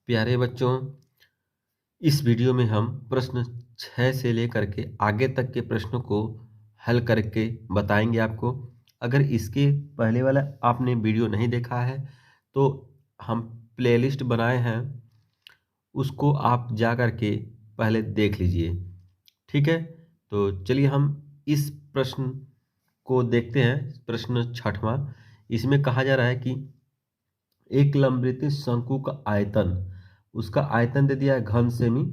प्यारे बच्चों, इस वीडियो में हम प्रश्न 6 से लेकर के आगे तक के प्रश्नों को हल करके बताएंगे आपको। अगर इसके पहले वाला आपने वीडियो नहीं देखा है तो हम प्लेलिस्ट बनाए हैं, उसको आप जा कर के पहले देख लीजिए। ठीक है, तो चलिए हम इस प्रश्न को देखते हैं। प्रश्न 6वां, इसमें कहा जा रहा है कि एक लंबवृत्तीय शंकु का आयतन, उसका आयतन दे दिया है घन सेमी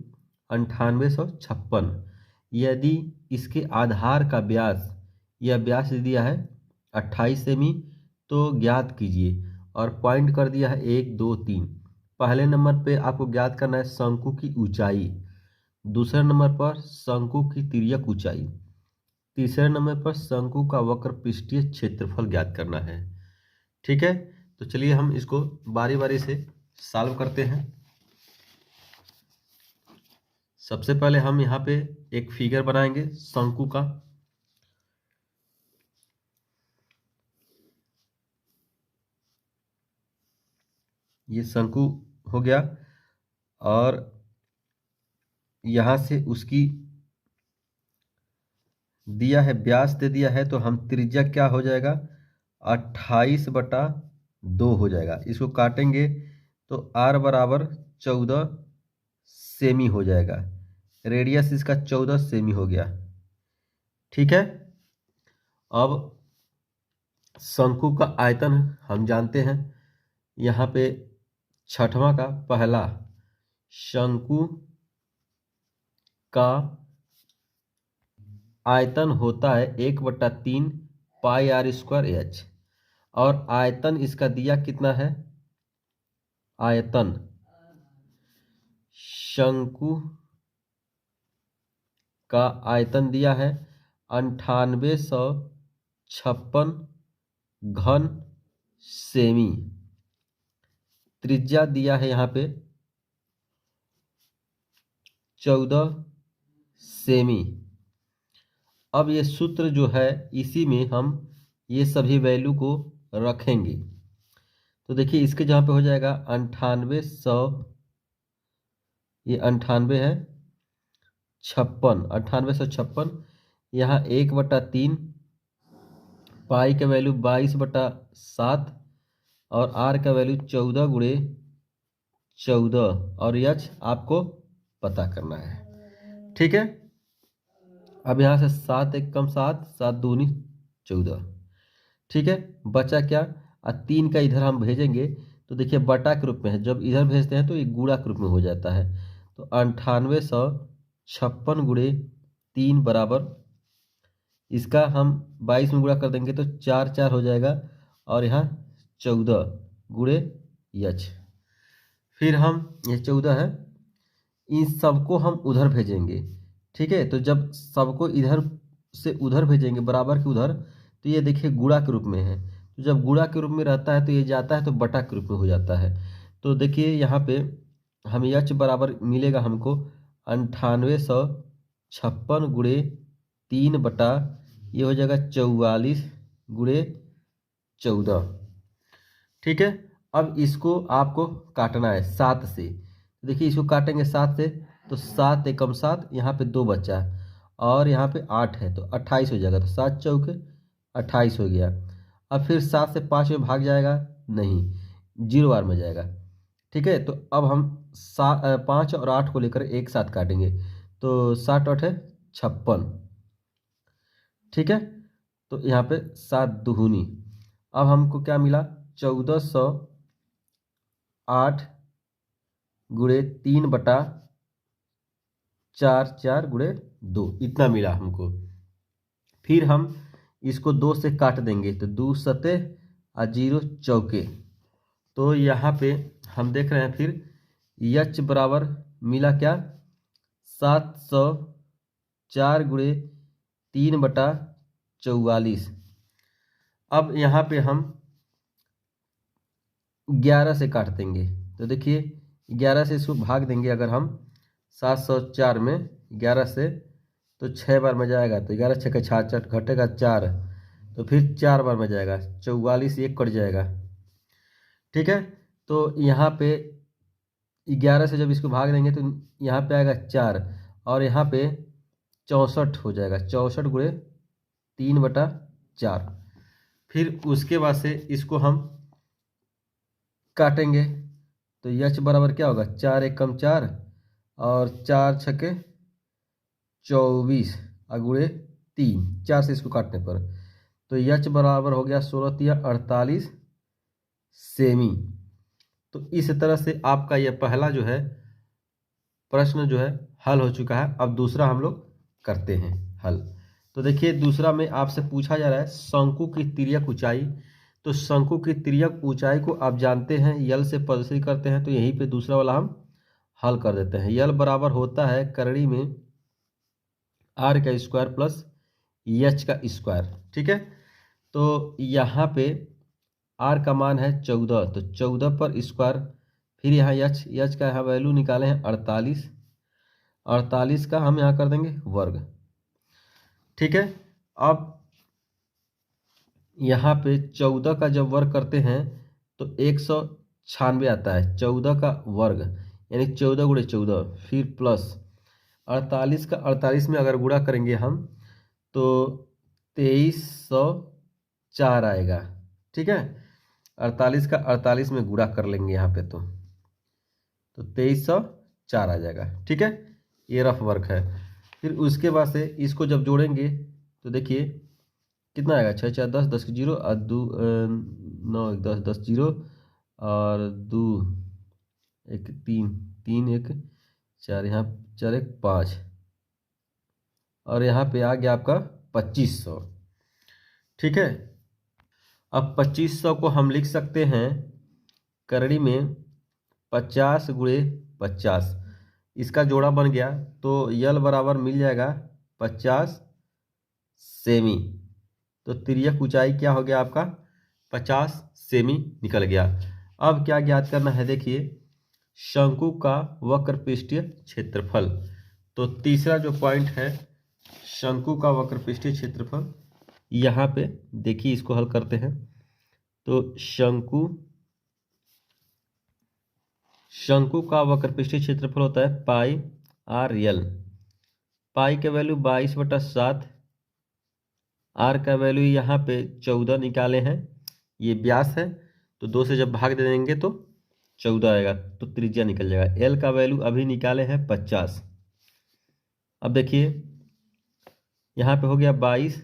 9856। यदि इसके आधार का व्यास, यह व्यास दे दिया है 28 सेमी, तो ज्ञात कीजिए। और पॉइंट कर दिया है 1 2 3। पहले नंबर पे आपको ज्ञात करना है शंकु की ऊंचाई, दूसरे नंबर पर शंकु की तिर्यक ऊंचाई, तीसरे नंबर पर शंकु का वक्र पृष्ठीय क्षेत्रफल ज्ञात करना है। ठीक है, तो चलिए हम इसको बारी बारी से सॉल्व करते हैं। सबसे पहले हम यहाँ पे एक फिगर बनाएंगे शंकु का। ये शंकु हो गया और यहाँ से उसकी दिया है व्यास दे दिया है, तो हम त्रिज्या क्या हो जाएगा 28/2 हो जाएगा। इसको काटेंगे तो r बराबर 14 सेमी हो जाएगा। रेडियस इसका 14 सेमी हो गया। ठीक है, अब शंकु का आयतन हम जानते हैं। यहाँ पे 6वां का पहला, शंकु का आयतन होता है 1/3 पाई r स्क्वायर एच, और आयतन इसका दिया कितना है, आयतन शंकु का आयतन दिया है 9856 घन सेमी। त्रिज्या दिया है यहाँ पे 14 सेमी। अब ये सूत्र जो है इसी में हम ये सभी वैल्यू को रखेंगे। तो देखिए इसके जहाँ पे हो जाएगा 9800, ये 98 है 56, 9856, यहाँ 1/3 पाई का वैल्यू 22/7 और आर का वैल्यू 14 गुणे 14, और एच आपको पता करना है। ठीक है, अब यहाँ से 7 एक कम 7, 7 दूनी 14। ठीक है, बचा क्या, 3 का इधर हम भेजेंगे तो देखिए बटा के रूप में है, जब इधर भेजते हैं तो ये गुणा के रूप में हो जाता है। तो 9856 गुणे 3 बराबर, इसका हम 22 में गुणा कर देंगे तो 4 4 हो जाएगा, और यहाँ 14 गुणे यच। फिर हम ये 14 है, इन सबको हम उधर भेजेंगे। ठीक है, तो जब सबको इधर से उधर भेजेंगे बराबर के उधर, तो ये देखिए गुणा के रूप में है। तो जब गुणा के रूप में रहता है तो ये जाता है तो बटा के रूप में हो जाता है। तो देखिए यहाँ पे हम यच बराबर मिलेगा हमको 9856 गुणे 3 बटा, ये हो जाएगा 44 गुणे 14। ठीक है, अब इसको आपको काटना है 7 से। देखिए इसको काटेंगे 7 से तो 7 एकम 7, यहाँ पे 2 बचा है और यहाँ पे 8 है तो 28 हो जाएगा। तो 7 चौके 28 हो गया। अब फिर 7 से 5 में भाग जाएगा नहीं, 0 बार में जाएगा। ठीक है, तो अब हम 5 और 8 को लेकर एक साथ काटेंगे तो 7 8 है 56। ठीक है, तो यहाँ पे 7 दुगुनी, अब हमको क्या मिला 1408 गुणे 3 बटा 4 4 गुणे 2, इतना मिला हमको। फिर हम इसको 2 से काट देंगे तो 2 सते और 0 चौके। तो यहाँ पे हम देख रहे हैं फिर यच बराबर मिला क्या 704 गुणे 3 बटा 44। अब यहाँ पे हम 11 से काट देंगे तो देखिए 11 से इसको भाग देंगे। अगर हम 704 में 11 से तो 6 बार में जाएगा तो 11 6 का 66 घटेगा 4, तो फिर 4 बार में जाएगा 44, एक कट जाएगा। ठीक है, तो यहाँ पे 11 से जब इसको भाग देंगे तो यहाँ पे आएगा 4 और यहाँ पे 64 हो जाएगा। 64 गुणे 3/4। फिर उसके बाद से इसको हम काटेंगे तो यच बराबर क्या होगा, 4 एकम 4 और 4 छके 24 गुणे 3, 4 से इसको काटने पर तो यच बराबर हो गया 16×3 = 48 सेमी। तो इस तरह से आपका यह पहला जो है प्रश्न जो है हल हो चुका है। अब दूसरा हम लोग करते हैं हल। तो देखिए दूसरा में आपसे पूछा जा रहा है शंकु की तिर्यक ऊंचाई। तो शंकु की तिर्यक ऊंचाई को आप जानते हैं यल से प्रदर्शित करते हैं, तो यहीं पे दूसरा वाला हम हल कर देते हैं। यल बराबर होता है करड़ी में r का स्क्वायर प्लस एच का स्क्वायर। ठीक है, तो यहाँ पे r का मान है 14, तो 14 पर स्क्वायर, फिर यहाँ एच का यहाँ वैल्यू निकाले हैं 48, 48 का हम यहाँ कर देंगे वर्ग। ठीक है, अब यहाँ पे 14 का जब वर्ग करते हैं तो 196 आता है। 14 का वर्ग यानी 14 गुणे 14, फिर प्लस 48 का 48 में अगर गुणा करेंगे हम तो 2304 आएगा। ठीक है, 48 का 48 में गुणा कर लेंगे यहाँ पे तो 2304 आ जाएगा। ठीक है, ये रफ वर्क है। फिर उसके बाद से इसको जब जोड़ेंगे तो देखिए कितना आएगा, 6 4 10, 10 की 0 और 2 9 1 10, 10 0 और 2 1 3, 3 1 4, यहाँ 4 1 5 और यहाँ पे आ गया आपका 2500। ठीक है, अब 2500 को हम लिख सकते हैं करड़ी में 50 गुणे 50, इसका जोड़ा बन गया तो यल बराबर मिल जाएगा 50 सेमी। तो तिर्यक ऊंचाई क्या हो गया आपका 50 सेमी निकल गया। अब क्या ज्ञात करना है, देखिए शंकु का वक्र पृष्ठीय क्षेत्रफल। तो तीसरा जो पॉइंट है शंकु का वक्र पृष्ठीय क्षेत्रफल, यहाँ पे देखिए इसको हल करते हैं। तो शंकु का वक्र पृष्ठीय क्षेत्रफल होता है पाई आर यल। पाई का वैल्यू 22/7, आर का वैल्यू यहाँ पे 14 निकाले हैं, ये व्यास है तो 2 से जब भाग दे देंगे तो 14 आएगा तो त्रिज्या निकल जाएगा। एल का वैल्यू अभी निकाले हैं 50। अब देखिए यहाँ पे हो गया 22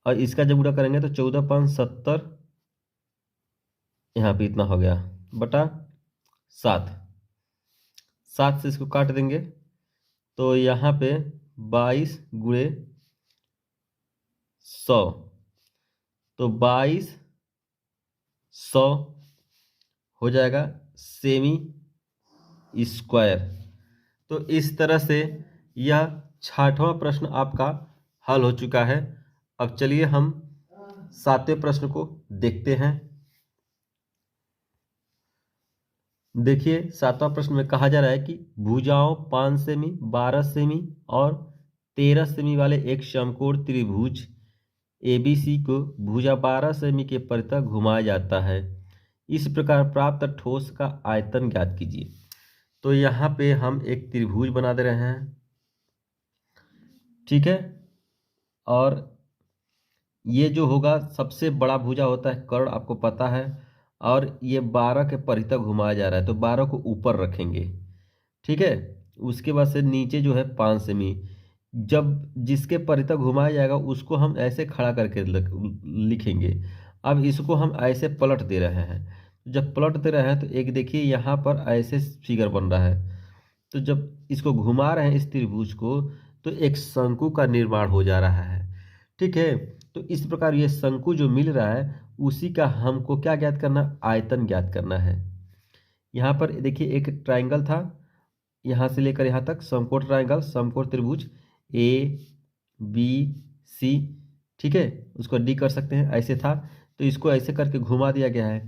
और इसका जब गुणा करेंगे तो 14 5 70, यहाँ पे इतना हो गया बटा 7, 7 से इसको काट देंगे तो यहाँ पे 22 गुणे 100, तो 2200 हो जाएगा सेमी स्क्वायर। तो इस तरह से यह 60वां प्रश्न आपका हल हो चुका है। अब चलिए हम 7वें प्रश्न को देखते हैं। देखिए 7वां प्रश्न में कहा जा रहा है कि भुजाओं 5 सेमी, 12 सेमी और 13 सेमी वाले एक समकोण त्रिभुज ABC को भुजा 12 सेमी के परितः घुमाया जाता है। इस प्रकार प्राप्त ठोस का आयतन ज्ञात कीजिए। तो यहाँ पे हम एक त्रिभुज बना दे रहे हैं। ठीक है, और ये जो होगा सबसे बड़ा भुजा होता है कर्ण, आपको पता है, और ये 12 के परितः घुमाया जा रहा है तो 12 को ऊपर रखेंगे। ठीक है, उसके बाद से नीचे जो है 5 सेमी, जब जिसके परितः घुमाया जाएगा उसको हम ऐसे खड़ा करके लिखेंगे। अब इसको हम ऐसे पलट दे रहे हैं, जब पलट दे रहे हैं तो एक देखिए यहाँ पर ऐसे फिगर बन रहा है, तो जब इसको घुमा रहे हैं इस त्रिभुज को तो एक शंकु का निर्माण हो जा रहा है। ठीक है, तो इस प्रकार ये शंकु जो मिल रहा है उसी का हमको क्या ज्ञात करना, आयतन ज्ञात करना है। यहाँ पर देखिए एक ट्राइंगल था, यहाँ से लेकर यहाँ तक समकोण ट्राइंगल, समकोण त्रिभुज ABC। ठीक है, उसको डी कर सकते हैं, ऐसे था तो इसको ऐसे करके घुमा दिया गया है।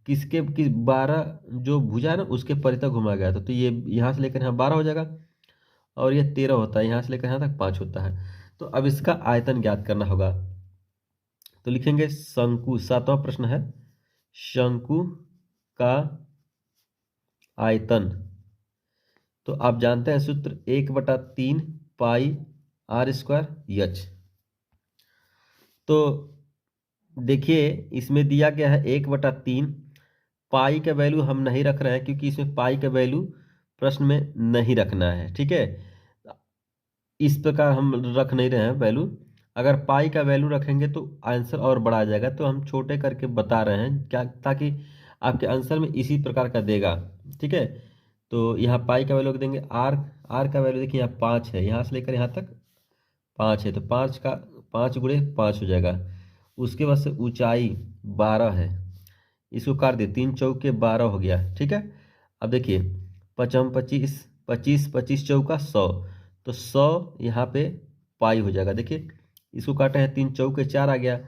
किसके 12 जो भुजा है ना उसके परितः घुमा गया था, तो ये यहाँ से लेकर यहाँ 12 हो जाएगा और ये 13 होता है, यहाँ से लेकर यहाँ तक 5 होता है। तो अब इसका आयतन ज्ञात करना होगा, तो लिखेंगे शंकु। 7वां प्रश्न है शंकु का आयतन। तो आप जानते हैं सूत्र 1/3 पाई आर स्क्वायर एच। तो देखिए इसमें दिया गया है 1/3। पाई का वैल्यू हम नहीं रख रहे हैं क्योंकि इसमें पाई का वैल्यू प्रश्न में नहीं रखना है, ठीक है। इस प्रकार हम रख नहीं रहे हैं वैल्यू। अगर पाई का वैल्यू रखेंगे तो आंसर और बड़ा आ जाएगा, तो हम छोटे करके बता रहे हैं क्या, ताकि आपके आंसर में इसी प्रकार का देगा, ठीक है। तो यहाँ पाई का वैल्यू देंगे आर। आर का वैल्यू देखिए यहाँ 5 है, यहाँ से लेकर यहाँ तक 5 है, तो 5 का 5 × 5 हो जाएगा। उसके बाद से ऊंचाई 12 है, इसको काट दिए, 3 चौके 12 हो गया, ठीक है। अब देखिए 25 25 25 चौका 100, तो 100 यहाँ पे पाई हो जाएगा। देखिए इसको काटे हैं, 3 चौके 4 आ गया।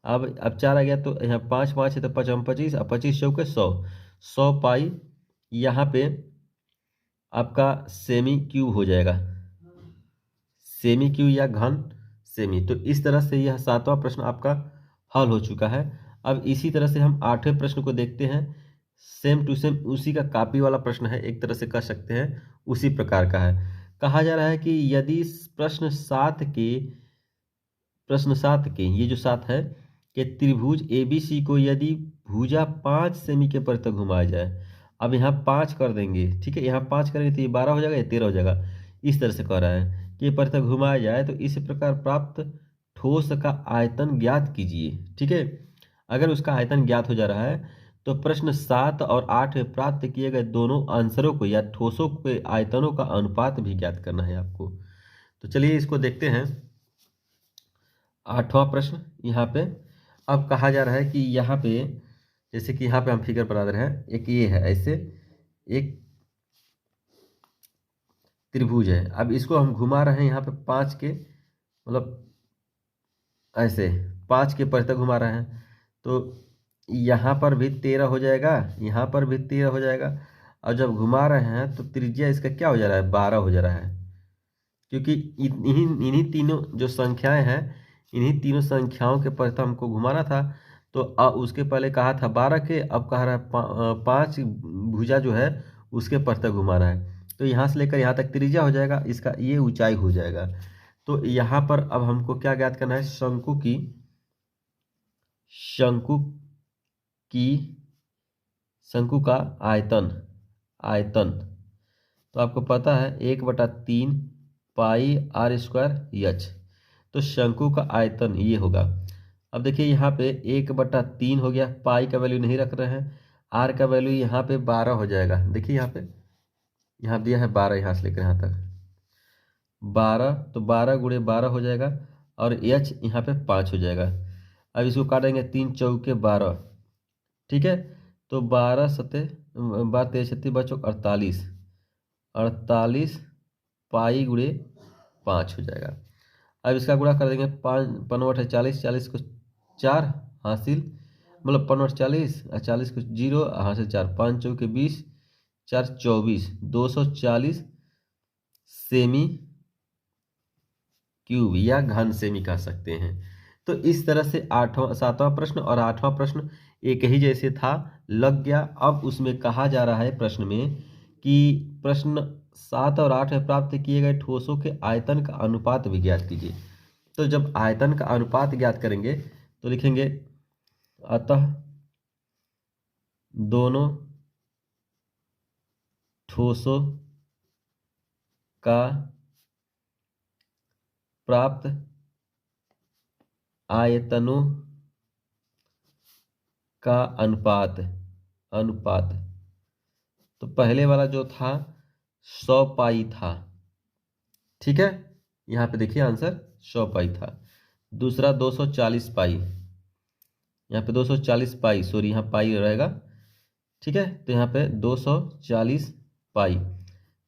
अब 4 आ गया तो यहाँ 5 5 है, तो 5 25 और 25 चौके 100, 100 पाई यहाँ पे आपका सेमी क्यूब हो जाएगा, सेमी क्यूब या घन सेमी। तो इस तरह से यह 7वां प्रश्न आपका हल हो चुका है। अब इसी तरह से हम 8वें प्रश्न को देखते हैं। सेम टू सेम उसी का कॉपी वाला प्रश्न है, एक तरह से कह सकते हैं उसी प्रकार का है। कहा जा रहा है कि यदि प्रश्न 7 के ये जो 7 है कि त्रिभुज ABC को यदि भुजा 5 सेमी के पर तक घुमाया जाए। अब यहाँ 5 कर देंगे, ठीक है, यहाँ 5 करेंगे तो ये 12 हो जाएगा, ये 13 हो जाएगा। इस तरह से कह रहा है कि पर तक घुमाया जाए तो इस प्रकार प्राप्त ठोस का आयतन ज्ञात कीजिए, ठीक है। अगर उसका आयतन ज्ञात हो जा रहा है तो प्रश्न 7 और 8 में प्राप्त किए गए दोनों आंसरों को या ठोसों के आयतनों का अनुपात भी ज्ञात करना है आपको। तो चलिए इसको देखते हैं। 8वां प्रश्न यहाँ पे अब कहा जा रहा है कि यहाँ पे जैसे कि यहाँ पे हम फिगर बना रहे हैं, एक ये है, ऐसे एक त्रिभुज है। अब इसको हम घुमा रहे हैं यहाँ पे 5 के, मतलब ऐसे 5 के पर तक घुमा रहे हैं, तो यहाँ पर भी 13 हो जाएगा, यहाँ पर भी 13 हो जाएगा। और जब घुमा रहे हैं तो त्रिज्या इसका क्या हो जा रहा है, 12 हो जा रहा है, क्योंकि इन्हीं तीनों जो संख्याएं हैं, इन्हीं तीनों संख्याओं के पर हमको घुमाना था। तो उसके पहले कहा था 12 के, अब कह रहा है 5 भुजा जो है उसके पर तक घुमाना है। तो यहाँ से लेकर यहाँ तक त्रिज्या हो जाएगा, इसका ये ऊंचाई हो जाएगा। तो यहाँ पर अब हमको क्या ज्ञात करना है, शंकु का आयतन। तो आपको पता है 1/3 पाई आर स्क्वायर एच। तो शंकु का आयतन ये होगा। अब देखिए यहाँ पे 1/3 हो गया, पाई का वैल्यू नहीं रख रहे हैं, आर का वैल्यू यहाँ पे 12 हो जाएगा। देखिए यहाँ दिया है 12, यहाँ से लेकर यहाँ तक 12, तो 12 × 12 हो जाएगा, और एच यहाँ पे 5 हो जाएगा। अब इसको काटेंगे, 3 चौके 12, ठीक है। तो 12 सत्ते 12 13 36 बचो 48, 48 पाई × 5 हो जाएगा। अब इसका गुणा कर देंगे, 5 5 × 40, 40 को 4 हासिल, मतलब 5 × 40 और 40 को 0 हासिल 4, 5 चौके 20, 4 24, 240 सेमी क्यूब या घन सेमी कह सकते हैं। तो इस तरह से 7वां प्रश्न और 8वां प्रश्न एक ही जैसे था, लग गया। अब उसमें कहा जा रहा है प्रश्न में कि प्रश्न 7 और 8 में प्राप्त किए गए ठोसों के आयतन का अनुपात भी ज्ञात कीजिए। तो जब आयतन का अनुपात ज्ञात करेंगे तो लिखेंगे, अतः दोनों ठोसों का प्राप्त आयतनों का अनुपात। तो पहले वाला जो था 100 पाई था, ठीक है, यहाँ पे देखिए आंसर 100 पाई था। दूसरा 240 पाई, यहाँ पे 240 पाई, सॉरी यहाँ पाई रहेगा, ठीक है। तो यहाँ पे 240 पाई,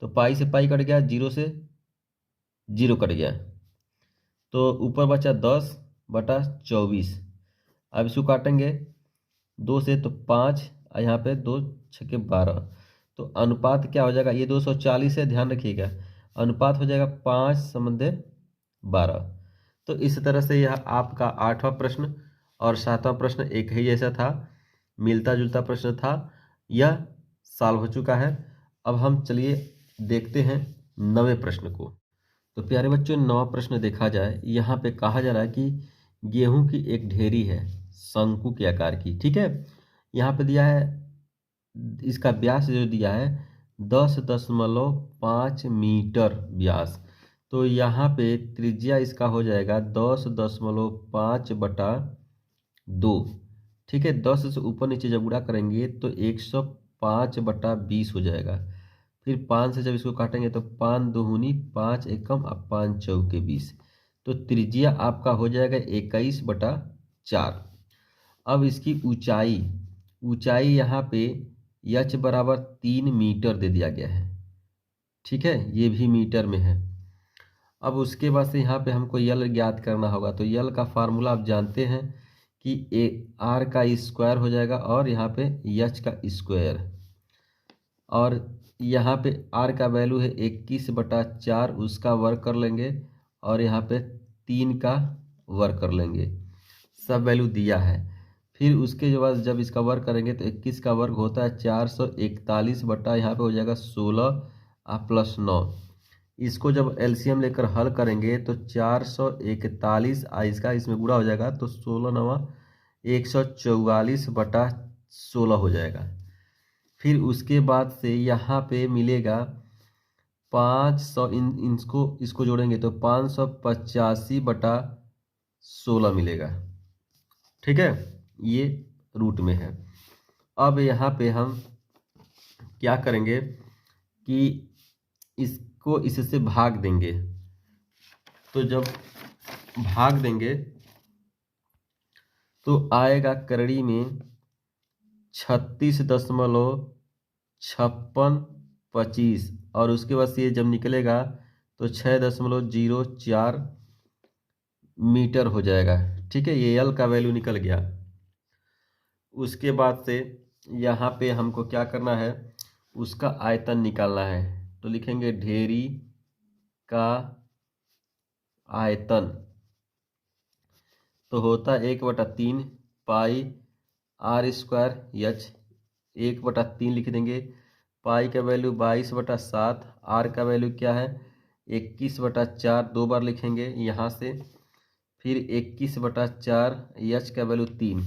तो पाई से पाई कट गया, 0 से 0 कट गया, तो ऊपर बचा 10/24। अब इसको काटेंगे 2 से तो 5, और यहाँ पे 2 छक्के 12, तो अनुपात क्या हो जाएगा, ये 240 है, ध्यान रखिएगा, अनुपात हो जाएगा 5/12। तो इस तरह से यह आपका 8वां प्रश्न और 7वां प्रश्न एक ही जैसा था, मिलता जुलता प्रश्न था, यह सॉल्व हो चुका है। अब हम चलिए देखते हैं 9वें प्रश्न को। तो प्यारे बच्चों, 9वां प्रश्न देखा जाए, यहाँ पे कहा जा रहा है कि गेहूं की एक ढेरी है शंकु के आकार की। ठीक है, यहाँ पे दिया है, इसका व्यास जो दिया है 10.5 मीटर व्यास। तो यहाँ पे त्रिज्या इसका हो जाएगा 10.5/2। ठीक है, 10 से ऊपर नीचे जब गुणा करेंगे तो 105/20 हो जाएगा। फिर 5 से जब इसको काटेंगे तो 5 दूनी 5 एकम और 5 चौके 20। तो त्रिज्या आपका हो जाएगा 21/4। अब इसकी ऊंचाई ऊंचाई यहाँ पे h बराबर 3 मीटर दे दिया गया है। ठीक है, ये भी मीटर में है। अब उसके बाद से यहाँ पे हमको यल ज्ञात करना होगा। तो यल का फार्मूला आप जानते हैं कि आर का स्क्वायर हो जाएगा और यहाँ पे एच का स्क्वायर, और यहाँ पे आर का वैल्यू है 21/4, उसका वर्ग कर लेंगे और यहाँ पे 3 का वर्ग कर लेंगे। सब वैल्यू दिया है। फिर उसके बाद जब इसका वर्ग करेंगे तो 21 का वर्ग होता है 441 बटा यहाँ पे हो जाएगा 16 प्लस 9। इसको जब एलसीएम लेकर हल करेंगे तो 441 इसका इसमें गुणा हो जाएगा तो 16 9 144/16 हो जाएगा। फिर उसके बाद से यहाँ पे मिलेगा 500, इसको जोड़ेंगे तो 585/16 मिलेगा। ठीक है, ये रूट में है। अब यहाँ पे हम क्या करेंगे कि इसको इससे भाग देंगे। तो जब भाग देंगे तो आएगा करड़ी में 36.5625, और उसके बाद से ये जब निकलेगा तो 6.04 मीटर हो जाएगा। ठीक है, ये यल का वैल्यू निकल गया। उसके बाद से यहाँ पे हमको क्या करना है, उसका आयतन निकालना है। तो लिखेंगे ढेरी का आयतन तो होता है 1/3 पाई आर स्क्वायर एच, 1/3 लिख देंगे। पाई का वैल्यू 22/7, आर का वैल्यू क्या है 21/4, 2 बार लिखेंगे यहाँ से। फिर 21/4, एच का वैल्यू 3,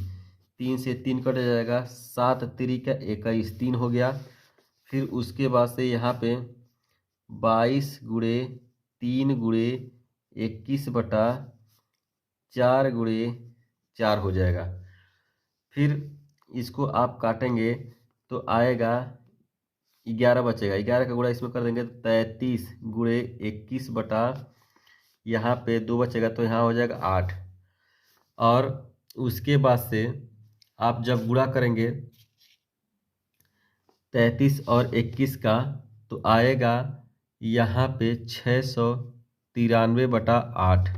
3 से 3 कट जाएगा, 7 3 21, 3 हो गया। फिर उसके बाद से यहाँ पे 22 गुणे 3 गुणे 21/4 गुणे 4 हो जाएगा। फिर इसको आप काटेंगे तो आएगा 11 बचेगा, 11 का गुणा इसमें कर देंगे तो 33 गुणे 21 यहाँ पे 2 बचेगा तो यहाँ हो जाएगा 8। और उसके बाद से आप जब गुणा करेंगे 33 और 21 का तो आएगा यहाँ पे 693/8।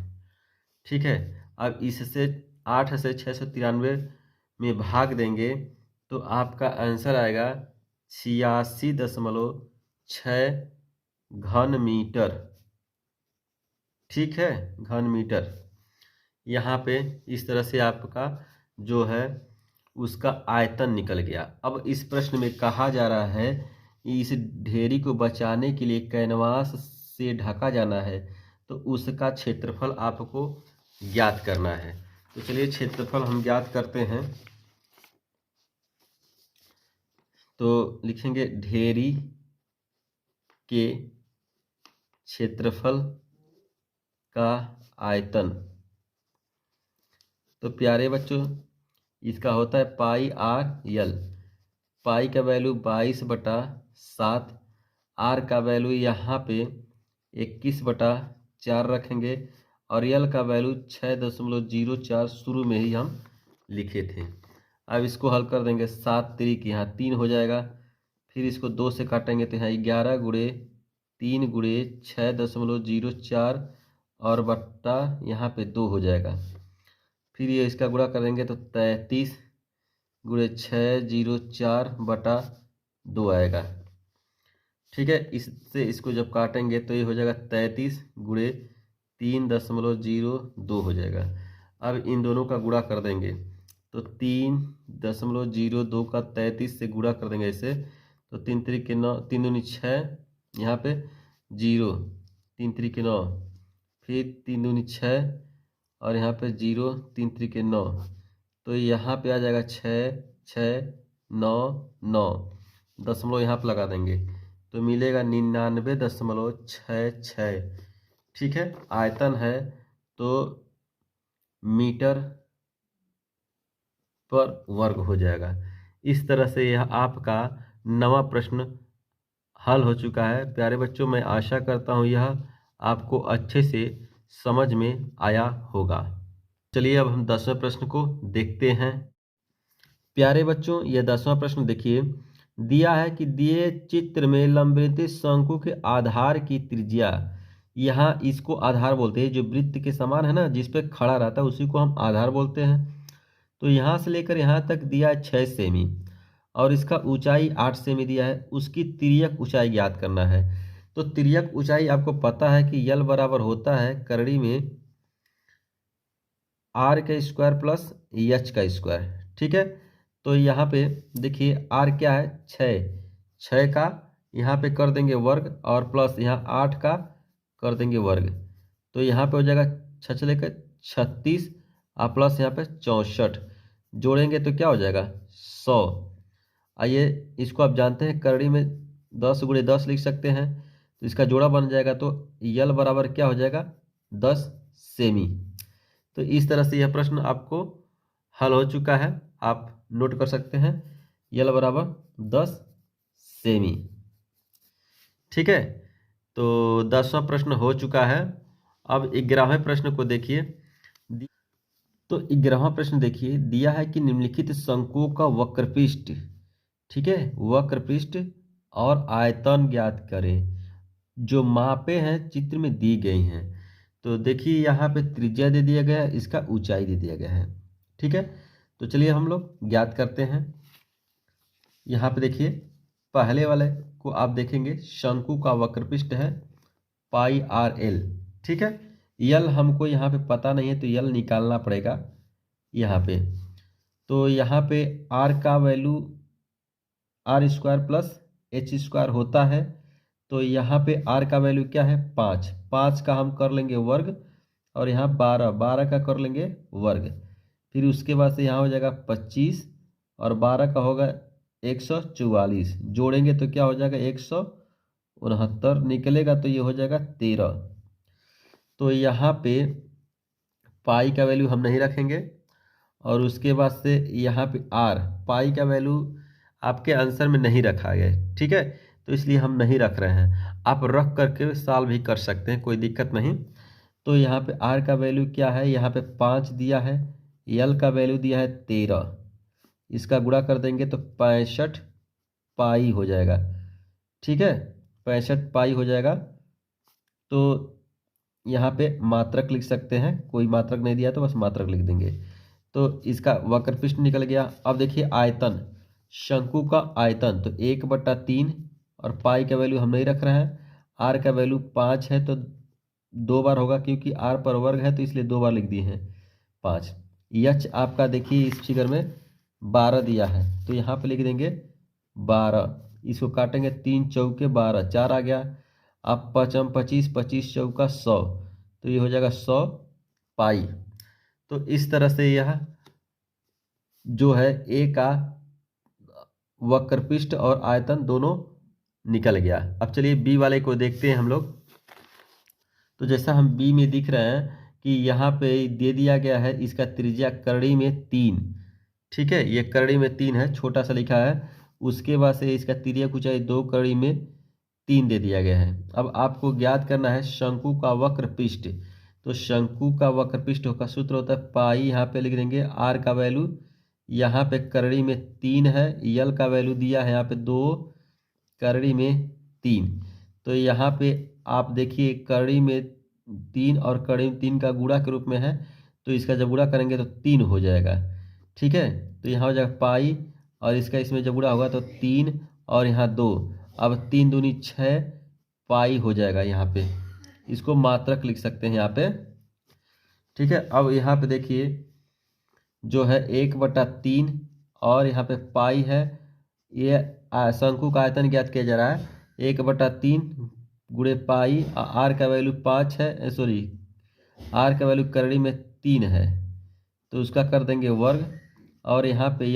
ठीक है, अब इससे 8 से 693 में भाग देंगे तो आपका आंसर आएगा 86.6 घन मीटर। ठीक है, घन मीटर। यहाँ पे इस तरह से आपका जो है उसका आयतन निकल गया। अब इस प्रश्न में कहा जा रहा है कि इस ढेरी को बचाने के लिए कैनवास से ढका जाना है, तो उसका क्षेत्रफल आपको ज्ञात करना है। तो चलिए क्षेत्रफल हम ज्ञात करते हैं। तो लिखेंगे ढेरी के क्षेत्रफल का आयतन। तो प्यारे बच्चों, इसका होता है पाई आर यल। पाई का वैल्यू 22/7, आर का वैल्यू यहाँ पे 21/4 रखेंगे, और यल का वैल्यू 6.04 शुरू में ही हम लिखे थे। अब इसको हल कर देंगे, 7 3 यहाँ 3 हो जाएगा। फिर इसको 2 से काटेंगे तो यहाँ 11 गुणे 3 गुणे 6.04 और बट्टा यहाँ पे 2 हो जाएगा। फिर ये इसका गुणा करेंगे तो 33 गुणे 604/2 आएगा। ठीक है, इससे इसको जब काटेंगे तो ये हो जाएगा 33 गुणे 3.02 हो जाएगा। अब इन दोनों का गुणा कर देंगे तो 3.02 का 33 से गुणा कर देंगे ऐसे तो 3 3 9, 3 दूनी 6, यहाँ पे 0, 3 3 9, फिर 3 दूनी 6 और यहाँ पे 0, 3 3 9, तो यहाँ पे आ जाएगा 6 6 9 9, दशमलव यहाँ पे लगा देंगे तो मिलेगा 99.66। ठीक है, आयतन है तो मीटर पर वर्ग हो जाएगा। इस तरह से यह आपका नवा प्रश्न हल हो चुका है। प्यारे बच्चों, मैं आशा करता हूँ यह आपको अच्छे से समझ में आया होगा। चलिए अब हम 10वें प्रश्न को देखते हैं। प्यारे बच्चों, यह 10वां प्रश्न देखिए, दिया है कि दिए चित्र में लंबवृत्तीय शंकु के आधार की त्रिज्या, यहाँ इसको आधार बोलते हैं, जो वृत्त के समान है ना, जिस पे खड़ा रहता है उसी को हम आधार बोलते हैं। तो यहाँ से लेकर यहाँ तक दिया है 6 सेमी और इसका ऊंचाई 8 सेमी दिया है। उसकी तिर्यक ऊंचाई ज्ञात करना है। तो तिर्यक ऊंचाई आपको पता है कि यल बराबर होता है करड़ी में आर का स्क्वायर प्लस एच का स्क्वायर। ठीक है, तो यहाँ पे देखिए आर क्या है, 6 का यहाँ पे कर देंगे वर्ग और प्लस यहाँ 8 का कर देंगे वर्ग, तो यहाँ पे हो जाएगा 6 चले का 36 और प्लस यहाँ पे 64, जोड़ेंगे तो क्या हो जाएगा 100। आइए इसको आप जानते हैं करड़ी में 10 गुणे 10 लिख सकते हैं, तो इसका जोड़ा बन जाएगा तो यल बराबर क्या हो जाएगा 10 सेमी। तो इस तरह से यह प्रश्न आपको हल हो चुका है, आप नोट कर सकते हैं यल बराबर 10 सेमी। ठीक है, तो 10वां प्रश्न हो चुका है। अब 11वें प्रश्न को देखिए। तो 11वां प्रश्न देखिए, दिया है कि निम्नलिखित शंकुओं का वक्रपृष्ठ, ठीक है, वक्रपृष्ठ और आयतन ज्ञात करें जो मापे हैं चित्र में दी गई हैं। तो देखिए यहाँ पे त्रिज्या दे दिया गया है, इसका ऊंचाई दे दिया गया है। ठीक है, तो चलिए हम लोग ज्ञात करते हैं। यहाँ पे देखिए पहले वाले को आप देखेंगे, शंकु का वक्रपृष्ठ है पाई आर एल। ठीक है, यल हमको यहाँ पे पता नहीं है तो यल निकालना पड़ेगा यहाँ पे। तो यहाँ पे आर का value R square plus H square होता है, तो यहाँ पे आर का वैल्यू क्या है 5, 5 का हम कर लेंगे वर्ग और यहाँ 12, 12 का कर लेंगे वर्ग, फिर उसके बाद से यहाँ हो जाएगा 25 और 12 का होगा 144, जोड़ेंगे तो क्या हो जाएगा 169 निकलेगा, तो ये हो जाएगा 13। तो यहाँ पे पाई का वैल्यू हम नहीं रखेंगे और उसके बाद से यहाँ पे आर, पाई का वैल्यू आपके आंसर में नहीं रखा गया। ठीक है, तो इसलिए हम नहीं रख रहे हैं, आप रख करके सॉल्व भी कर सकते हैं, कोई दिक्कत नहीं। तो यहाँ पे आर का वैल्यू क्या है, यहाँ पे 5 दिया है, यल का वैल्यू दिया है 13, इसका गुणा कर देंगे तो 65 पाई हो जाएगा। ठीक है, 65 पाई हो जाएगा। तो यहाँ पे मात्रक लिख सकते हैं, कोई मात्रक नहीं दिया तो बस मात्रक लिख देंगे। तो इसका वक्रपृष्ठ निकल गया। अब देखिए आयतन, शंकु का आयतन तो 1/3 और पाई का वैल्यू हम नहीं रख रहे हैं, आर का वैल्यू 5 है तो 2 बार होगा क्योंकि आर पर वर्ग है तो इसलिए 2 बार लिख दिए हैं 5। यच आपका देखिए इस फिगर में 12 दिया है तो यहाँ पे लिख देंगे 12, इसको काटेंगे 3 चौके 12, 4 आ गया, अब 5 25, 25 चौका 100, तो ये हो जाएगा 100 पाई। तो इस तरह से यह जो है ए का वक्रपृष्ठ और आयतन दोनों निकल गया। अब चलिए बी वाले को देखते हैं हम लोग। तो जैसा हम बी में दिख रहे हैं कि यहाँ पे दे दिया गया है इसका त्रिज्या करड़ी में 3। ठीक है, ये करड़ी में 3 है, छोटा सा लिखा है, उसके बाद से इसका तिर्यक ऊंचाई 2 करड़ी में 3 दे दिया गया है। अब आपको ज्ञात करना है शंकु का वक्रपृष्ठ। तो शंकु का वक्रपृष्ठ का सूत्र होता है पाई, यहाँ पे लिख देंगे आर का वैल्यू यहाँ पे करड़ी में 3 है, यल का वैल्यू दिया है यहाँ पे 2, करड़ी में 3, तो यहाँ पे आप देखिए करड़ी में 3 और करड़ी में 3 का गुणा के रूप में है, तो इसका जब गुणा करेंगे तो 3 हो जाएगा। ठीक है, तो यहाँ हो जाएगा पाई और इसका इसमें जब गुणा होगा तो 3 और यहाँ 2, अब 3 दूनी 6 पाई हो जाएगा। यहाँ पे इसको मात्रक लिख सकते हैं यहाँ पे। ठीक है, अब यहाँ पे देखिए जो है 1/3 और यहाँ पे पाई है, ये शंकु का आयतन ज्ञात किया जा रहा है 1/3 गुणे पाई, आर का वैल्यू 5 है, सॉरी आर का वैल्यू करड़ी में 3 है तो उसका कर देंगे वर्ग। और यहाँ पे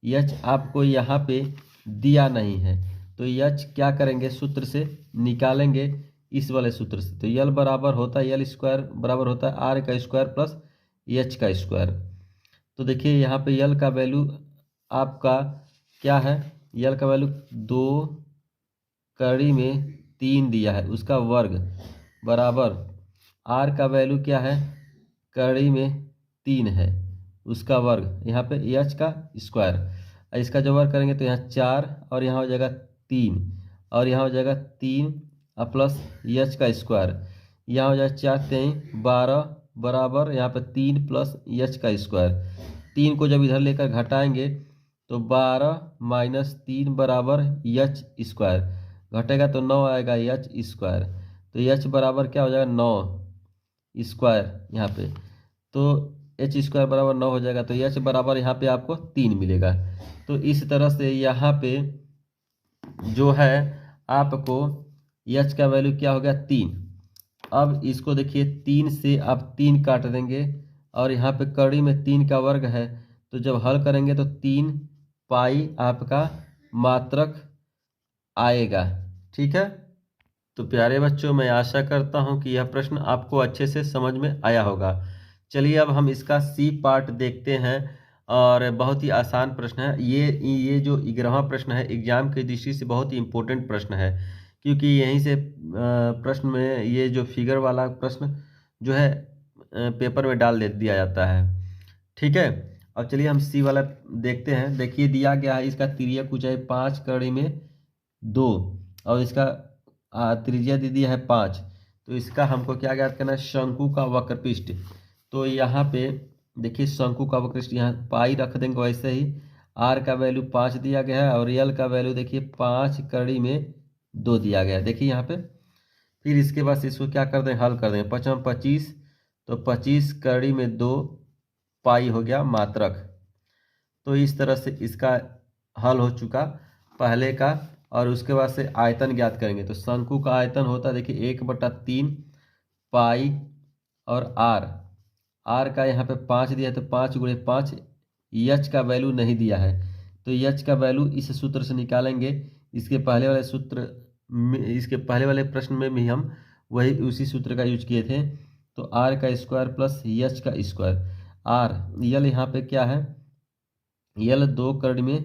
यच आपको यहाँ पे दिया नहीं है तो यच क्या करेंगे, सूत्र से निकालेंगे इस वाले सूत्र से। तो यल बराबर होता है यल स्क्वायर बराबर होता है आर का स्क्वायर प्लस एच का स्क्वायर। तो देखिए यहाँ पे यल का वैल्यू आपका क्या है, यल का वैल्यू 2 कड़ी में 3 दिया है उसका वर्ग बराबर आर का वैल्यू क्या है, कड़ी में 3 है उसका वर्ग, यहाँ पे एच का स्क्वायर। इसका जो वर्ग करेंगे तो यहाँ 4 और यहाँ हो जाएगा 3 और यहाँ हो जाएगा 3 प्लस एच का स्क्वायर, यहाँ हो जाएगा 4 3 12 बराबर यहाँ पे 3 प्लस एच का स्क्वायर। 3 को जब इधर लेकर घटाएंगे तो 12 माइनस 3 बराबर एच स्क्वायर, घटेगा तो 9 आएगा एच स्क्वायर। तो एच बराबर क्या हो जाएगा 9 स्क्वायर यहाँ पे, तो एच स्क्वायर बराबर 9 हो जाएगा। तो एच बराबर यहाँ पे आपको 3 मिलेगा। तो इस तरह से यहाँ पे जो है आपको एच का वैल्यू क्या हो गया 3। अब इसको देखिए 3 से आप 3 काट देंगे और यहाँ पे कड़ी में 3 का वर्ग है तो जब हल करेंगे तो 3 पाई आपका मात्रक आएगा। ठीक है, तो प्यारे बच्चों मैं आशा करता हूँ कि यह प्रश्न आपको अच्छे से समझ में आया होगा। चलिए अब हम इसका सी पार्ट देखते हैं और बहुत ही आसान प्रश्न है ये जो 11वां प्रश्न है एग्जाम की दृष्टि से बहुत ही इम्पोर्टेंट प्रश्न है क्योंकि यहीं से प्रश्न में ये जो फिगर वाला प्रश्न जो है पेपर में डाल दे दिया जाता है। ठीक है, अब चलिए हम सी वाला देखते हैं। देखिए दिया गया है इसका तिर्यक ऊंचाई 5 कड़ी में 2 और इसका त्रिज्या दे दिया है 5। तो इसका हमको क्या ज्ञात करना है, शंकु का वक्रपृष्ठ। तो यहाँ पे देखिए शंकु का वक्रपृष्ठ यहाँ पाई रख देंगे वैसे ही, आर का वैल्यू 5 दिया गया है और यल का वैल्यू देखिए 5 कड़ी में 2 दिया गया है। देखिए यहाँ पे फिर इसके बाद इसको क्या कर दें, हल कर दें। 5 25 तो 25 कड़ी में 2 पाई हो गया मात्रक। तो इस तरह से इसका हल हो चुका पहले का। और उसके बाद से आयतन ज्ञात करेंगे तो शंकु का आयतन होता है देखिए 1/3 पाई और आर का यहाँ पे 5 दिया है तो 5 गुणे 5, एच का वैल्यू नहीं दिया है तो एच का वैल्यू इस सूत्र से निकालेंगे। इसके पहले वाले सूत्र में, इसके पहले वाले प्रश्न में भी हम वही उसी सूत्र का यूज किए थे। तो आर का स्क्वायर प्लस एच का स्क्वायर, आर यल यहाँ पे क्या है, यल 2 कड़ी में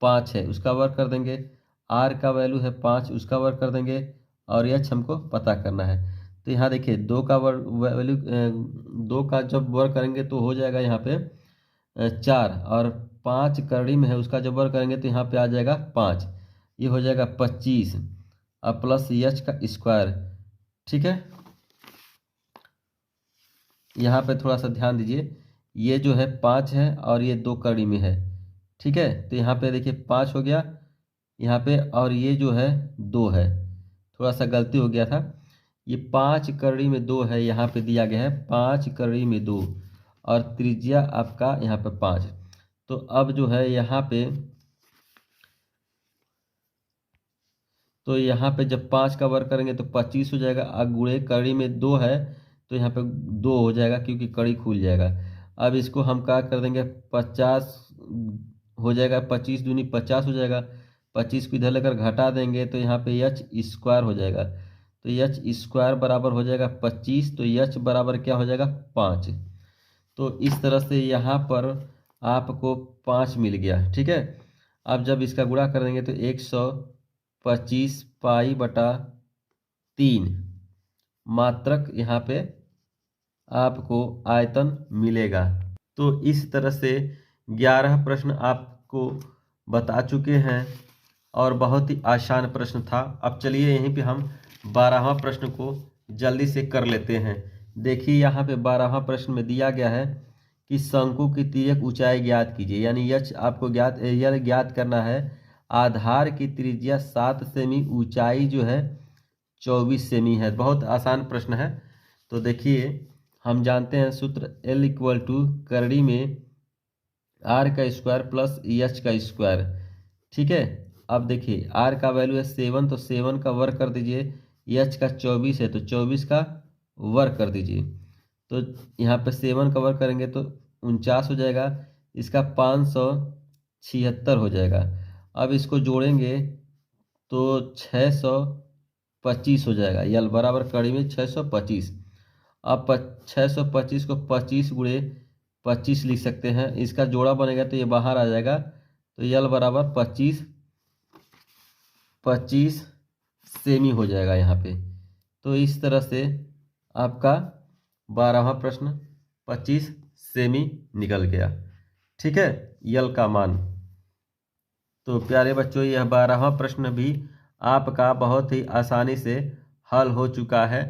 5 है उसका वर्ग कर देंगे, आर का वैल्यू है 5 उसका वर्ग कर देंगे और एच हमको पता करना है। तो यहाँ देखिए 2 का वर्ग वैल्यू 2 का जब वर्ग करेंगे तो हो जाएगा यहाँ पे 4 और 5 कड़ी में है उसका जब वर्ग करेंगे तो यहाँ पे आ जाएगा 5, ये हो जाएगा 25 और प्लस एच का स्क्वायर। ठीक है, यहाँ पे थोड़ा सा ध्यान दीजिए, ये जो है 5 है और ये 2 कड़ी में है। ठीक है, तो यहाँ पे देखिए 5 हो गया यहाँ पे और ये जो है 2 है, थोड़ा सा गलती हो गया था, ये 5 कड़ी में 2 है यहाँ पे दिया गया है 5 कड़ी में 2 और त्रिज्या आपका यहाँ पे 5। तो अब जो है यहाँ पे जब 5 का वर्ग करेंगे तो 25 हो जाएगा और गुणे कड़ी में 2 है तो यहाँ पे 2 हो जाएगा क्योंकि कड़ी खुल जाएगा। अब इसको हम क्या कर देंगे 50 हो जाएगा, 25 दूनी 50 हो जाएगा, 25 को इधर लेकर घटा देंगे तो यहाँ पे एच स्क्वायर हो जाएगा। तो एच स्क्वायर बराबर हो जाएगा 25 तो एच बराबर क्या हो जाएगा 5। तो इस तरह से यहाँ पर आपको 5 मिल गया। ठीक है, अब जब इसका गुणा कर देंगे तो 125 पाई बटा 3 मात्रक यहाँ पे आपको आयतन मिलेगा। तो इस तरह से 11 प्रश्न आपको बता चुके हैं और बहुत ही आसान प्रश्न था। अब चलिए यहीं पे हम 12वां प्रश्न को जल्दी से कर लेते हैं। देखिए यहाँ पे 12वां प्रश्न में दिया गया है कि शंकु की तिर्यक ऊंचाई ज्ञात कीजिए, यानी यह आपको ज्ञात करना है। आधार की त्रिज्या 7 सेमी, ऊंचाई जो है 24 सेमी है। बहुत आसान प्रश्न है। तो देखिए हम जानते हैं सूत्र L इक्वल टू करड़ी में आर का स्क्वायर प्लस एच का स्क्वायर। ठीक है, अब देखिए आर का वैल्यू है 7, तो 7 का वर्ग कर दीजिए। एच का 24 है तो 24 का वर्ग कर दीजिए। तो यहाँ पे 7 का वर्ग करेंगे तो 49 हो जाएगा। इसका 576 हो जाएगा। अब इसको जोड़ेंगे तो 625 हो जाएगा। यल बराबर कड़ी में 625। अब 625 को 25 गुणे 25 लिख सकते हैं। इसका जोड़ा बनेगा तो ये बाहर आ जाएगा। तो यल बराबर 25 सेमी हो जाएगा यहाँ पे। तो इस तरह से आपका 12वां प्रश्न 25 सेमी निकल गया। ठीक है, यल का मान। तो प्यारे बच्चों, यह 12वां प्रश्न भी आपका बहुत ही आसानी से हल हो चुका है।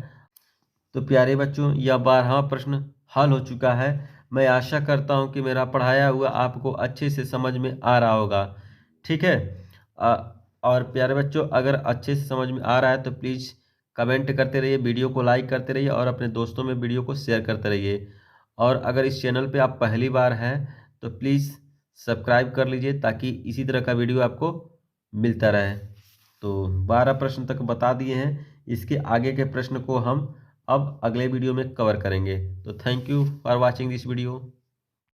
तो प्यारे बच्चों, यह 12वां प्रश्न हल हो चुका है। मैं आशा करता हूं कि मेरा पढ़ाया हुआ आपको अच्छे से समझ में आ रहा होगा। ठीक है। और प्यारे बच्चों, अगर अच्छे से समझ में आ रहा है तो प्लीज़ कमेंट करते रहिए, वीडियो को लाइक करते रहिए और अपने दोस्तों में वीडियो को शेयर करते रहिए। और अगर इस चैनल पे आप पहली बार हैं तो प्लीज़ सब्सक्राइब कर लीजिए ताकि इसी तरह का वीडियो आपको मिलता रहे। तो 12 प्रश्न तक बता दिए हैं। इसके आगे के प्रश्न को हम अब अगले वीडियो में कवर करेंगे। तो thank you for watching this video.